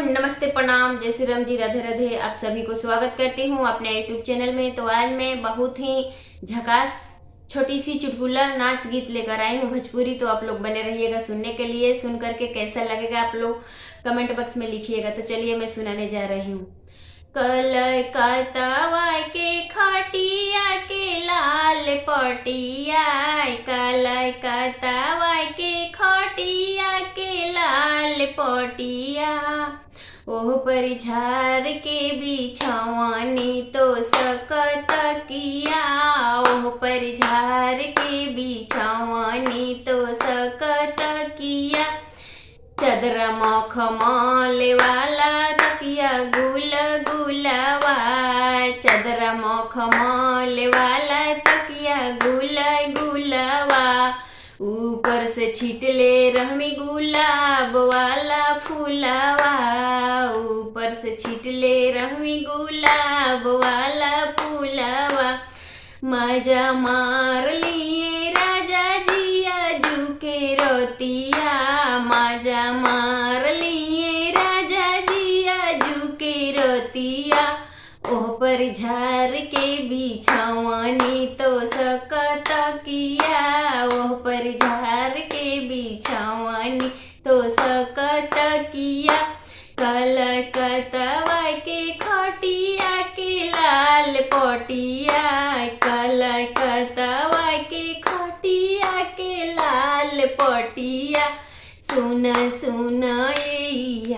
नमस्ते, प्रणाम, जय श्री राम जी, राधे राधे। आप सभी को स्वागत करती हूँ अपने यूट्यूब चैनल में। तो आज मैं बहुत ही झकास छोटी सी चुटकुला नाच गीत लेकर आई हूँ भोजपुरी। तो आप लोग बने रहिएगा सुनने के लिए। सुन करके कैसा लगेगा आप लोग कमेंट बॉक्स में लिखिएगा। तो चलिए मैं सुनाने जा रही हूँ। कलकत्ता के खटिया के लाल पटिया, कलकत्ता के खटिया के लाल पटिया, ओह पर झार के बिछवानी तो सकत किया, ओह पर झार के बिछवानी तो सकत किया, चदरा मखमल वाला तकिया गुल गुलावा, चदरा मखमल वाला तकिया गुल गुलावा, ऊपर से छिटले रहमी गुलाब वाला फूलावा, ऊपर से छिटले रहमी गुलाब वाला फूलावा, मजा मार लिए राजा जिया जू के रोतिया, मजा मार लिए राजा जिया जू के रोतिया, ओह पर झार के बिछवानी तो सकत किया, ओह पर झार के बिछवानी तो सकत किया, कलकत्ता के खटिया के लाल पटिया, कलकत्ता के खटिया के लाल पटिया, सुन सुन ए